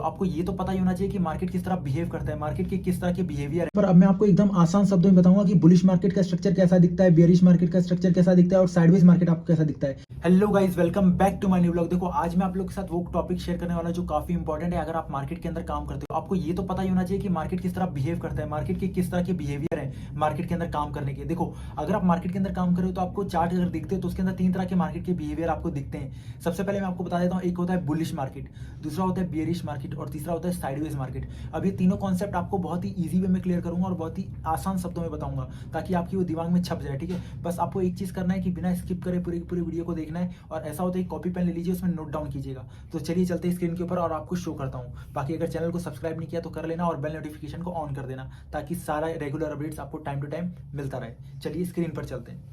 आपको ये तो पता ही होना चाहिए कि मार्केट किस तरह बिहेव करता है, मार्केट के किस तरह के बिहेवियर है। पर अब मैं आपको एकदम आसान शब्दों में बताऊंगा कि बुलिश मार्केट का स्ट्रक्चर कैसा दिखता है, बेयरिश मार्केट का स्ट्रक्चर कैसा दिखता है और साइडवेज मार्केट आपको कैसा दिखता है। Hello guys, welcome back to my new blog. देखो आज मैं आप लोगों के साथ वो टॉपिक शेयर करने वाला जो काफी इंपॉर्टेंट है। अगर आप मार्केट के अंदर काम करते हो आपको ये तो पता ही होना चाहिए कि मार्केट किस तरह बिहेव करता है, मार्केट के किस तरह के बिहेवियर है मार्केट के अंदर काम करने के। देखो अगर आप मार्केट के अंदर काम कर रहे हो तो आपको चार्ट अगर दिखते हैं तो उसके अंदर तीन तरह के मार्केट के बिहेवियर आपको दिखते हैं। सबसे पहले मैं आपको बता देता हूँ, एक होता है बुलिश मार्केट, दूसरा होता है बियरिश मार्केट और तीसरा होता है साइडवेज मार्केट। अब ये तीनों कॉन्सेप्ट आपको बहुत ही इजी वे में क्लियर करूंगा और बहुत ही आसान शब्दों में बताऊंगा ताकि आपकी वो दिमाग में छप जाए। ठीक है, बस आपको एक चीज करना है कि बिना स्किप करे पूरी पूरी वीडियो को देखना है और ऐसा होता है कॉपी पेन ले लीजिए, उसमें नोट डाउन कीजिएगा। तो चलिए चलते हैं स्क्रीन के ऊपर और आपको शो करता हूँ। बाकी अगर चैनल को सब्सक्राइब नहीं किया तो कर लेना और बेल नोटिफिकेशन को ऑन कर देना ताकि सारा रेगुलर अपडेट्स आपको टाइम टू टाइम मिलता रहे। चलिए स्क्रीन पर चलते हैं।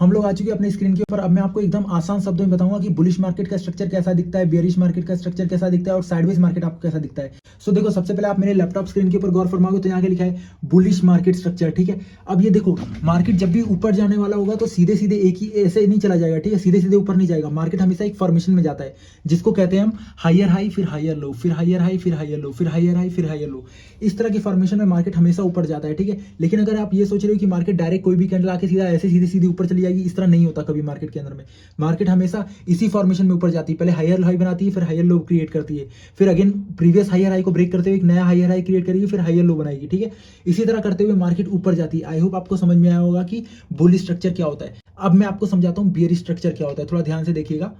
हम लोग आ चुके हैं अपने स्क्रीन के ऊपर। अब मैं आपको एकदम आसान शब्दों में बताऊंगा कि बुलिश मार्केट का स्ट्रक्चर कैसा दिखता है, बेयरिश मार्केट का स्ट्रक्चर कैसा दिखता है और साइडवेज मार्केट आपको कैसा दिखता है। देखो सबसे पहले आप मेरे लैपटॉप स्क्रीन के ऊपर गौर फरमाओगे तो यहाँ के लिखा है बुलिश मार्केट स्ट्रक्चर। ठीक है, अब ये देखो मार्केट जब भी ऊपर जाने वाला होगा तो सीधे सीधे एक ही ऐसे नहीं चला जाएगा। ठीक है, सीधे सीधे ऊपर नहीं जाएगा, मार्केट हमेशा एक फॉर्मेशन में जाता है जिसको कहते हैं हम हायर हाई फिर हायर लो, फिर हायर हाई फिर हायर लो, फिर हायर हाई फिर हायर लो। इस तरह की फॉर्मेशन में मार्केट हमेशा ऊपर जाता है। ठीक है, लेकिन अगर आप ये सोच रहे हो कि मार्केट डायरेक्ट कोई भी कैंडल आके सीधा ऐसे सीधे सीधे ऊपर चली जाएगी, इस तरह नहीं होता कभी मार्केट के अंदर में। मार्केट हमेशा इसी फॉर्मेशन में ऊपर जाती है, पहले हायर हाई बनाती है फिर हायर लो क्रिएट करती है, फिर अगेन प्रीवियस हायर हाई को ब्रेक करते हुए एक नया हायर हाई क्रिएट करेगी, फिर हायर लो बनाएगी। ठीक है, इसी तरह करते हुए मार्केट ऊपर जाती है। आई होप आपको समझ में आया होगा कि बुलिश स्ट्रक्चर क्या होता है। अब मैं आपको समझाता हूं बियरिश स्ट्रक्चर क्या होता है, थोड़ा ध्यान से देखिएगा।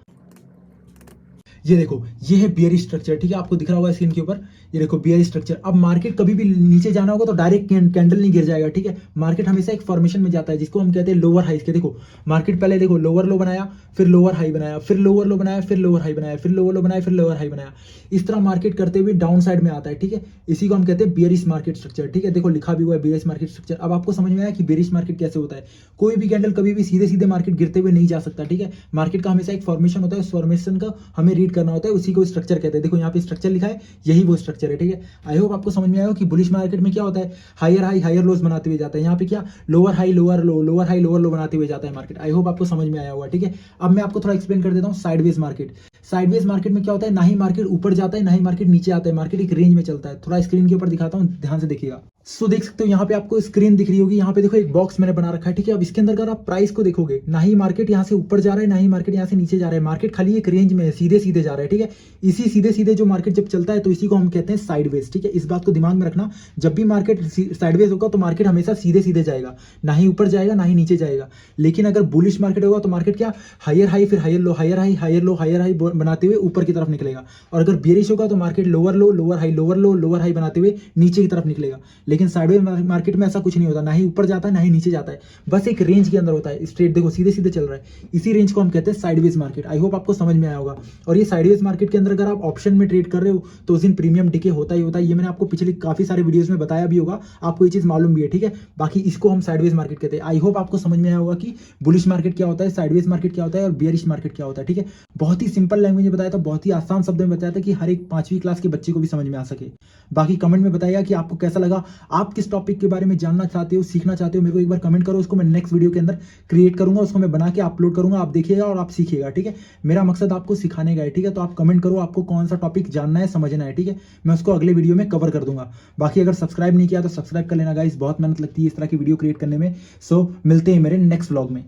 ये देखो ये है बियरिश स्ट्रक्चर। ठीक है, आपको दिख रहा होगा स्क्रीन के ऊपर, ये देखो बियरिश स्ट्रक्चर। अब मार्केट कभी भी नीचे जाना होगा तो डायरेक्ट कैंडल नहीं गिर जाएगा। ठीक है, मार्केट हमेशा एक फॉर्मेशन में जाता है जिसको हम कहते हैं लोअर हाई के। देखो मार्केट पहले देखो लोअर लो बनाया, फिर लोअर हाई बनाया, फिर लोअर लो बनाया, फिर लोअर हाई बनाया, फिर लोअर लो बनाया, फिर लोअर हाई बनाया। इस तरह मार्केट करते हुए डाउन साइड में आता है। ठीक है, इसी को हम कहते हैं बियरिश मार्केट स्ट्रक्चर। ठीक है, देखो लिखा भी हुआ है बियरिश मार्केट स्ट्रक्चर। अब आपको समझ में आया कि बियरिश मार्केट कैसे होता है। कोई भी कैंडल कभी भी सीधे सीधे मार्केट गिरते हुए नहीं जा सकता। ठीक है, मार्केट का हमेशा एक फॉर्मेशन होता है, उस फॉर्मेशन का हमें रीड करना होता है, उसी को स्ट्रक्चर कहते हैं। देखो यहाँ पे स्ट्रक्चर लिखा है, यही वो स्ट्रक्चर है। ठीक है, आई होप आपको समझ में आया हो कि बुलिश मार्केट में क्या होता है, हायर हाई हायर लोज बनाते हुए जाता है। यहाँ पे क्या लोअर हाई लोअर लो, लोअर हाई लोअर लो बनाते हुए जाता है मार्केट। आई होप आपको समझ में आया होगा। ठीक है, अब मैं आपको थोड़ा एक्सप्लेन कर देता हूँ साइडवेज मार्केट। साइडवेज मार्केट में क्या होता है, ना ही मार्केट ऊपर जाता है ना ही मार्केट नीचे आता है, मार्केट एक रेंज में चलता है। थोड़ा स्क्रीन के ऊपर दिखाता हूँ, ध्यान से देखिएगा। देख सकते हो यहाँ पे आपको स्क्रीन दिख रही होगी, यहाँ पे देखो एक बॉक्स मैंने बना रखा है। ठीक है, अब इसके अंदर अगर आप प्राइस को देखोगे, ना ही मार्केट यहाँ से ऊपर जा रहा है ना ही मार्केट यहाँ से नीचे जा रहा है, मार्केट खाली एक रेंज में है, सीधे सीधे जा रहा है। ठीक है, इसी सीधे सीधे जो मार्केट जब चलता है तो इसी को हम कहते हैं साइडवेज। ठीक है, इस बात को दिमाग में रखना, जब भी मार्केट साइडवेज होगा तो मार्केट हमेशा सीधे सीधे जाएगा, ना ही ऊपर जाएगा ना ही नीचे जाएगा। लेकिन अगर बुलिश मार्केट होगा तो मार्केट क्या हायर हाई फिर higher low, higher high higher low, higher high बनाते हुए ऊपर की तरफ निकलेगा। और अगर बेरिश होगा तो मार्केट लोअर लो लोअर हाई लोअर लो लोअर हाई बनाते हुए नीचे की तरफ निकलेगा। लेकिन साइडवेज मार्केट में ऐसा कुछ नहीं होता, ना ही ऊपर जाता है ना ही नीचे जाता है, बस एक रेंज के अंदर होता है, स्ट्रेट देखो सीधे सीधे चल रहा है। इसी रेंज को हम कहते हैं साइडवेज मार्केट। आई होप आपको समझ में आया होगा। और ये साइडवेज मार्केट के अंदर अगर आप ऑप्शन में ट्रेड कर रहे हो तो उस दिन प्रीमियम डिके होता ही होता है। ये मैंने आपको पिछले काफी सारे वीडियोस में बताया भी होगा, आपको ये चीज मालूम भी है। ठीक है, बाकी इसको हम साइडवेज मार्केट कहते हैं। आई होप आपको समझ में आया होगा कि बुलिश मार्केट क्या होता है, साइडवेज मार्केट क्या होता है और बियरिश मार्केट क्या होता है। ठीक है, बहुत ही सिंपल लैंग्वेज में बताया था, बहुत ही आसान शब्दों में बताया था कि हर एक 5वीं क्लास के बच्चे को भी समझ में आ सके। बाकी कमेंट में बताइएगा कि आपको कैसा लगा, आप किस टॉपिक के बारे में जानना चाहते हो, सीखना चाहते हो, मेरे को एक बार कमेंट करो, उसको मैं नेक्स्ट वीडियो के अंदर क्रिएट करूंगा, उसको मैं बना के अपलोड करूंगा, आप देखिएगा और आप सीखिएगा। ठीक है, मेरा मकसद आपको सिखाने का है। ठीक है, तो आप कमेंट करो आपको कौन सा टॉपिक जानना है, समझना है। ठीक है, मैं उसको अगले वीडियो में कवर कर दूंगा। बाकी अगर सब्सक्राइब नहीं किया तो सब्सक्राइब कर लेना गाइस, बहुत मेहनत लगती है इस तरह की वीडियो क्रिएट करने में। मिलते हैं मेरे नेक्स्ट व्लॉग में।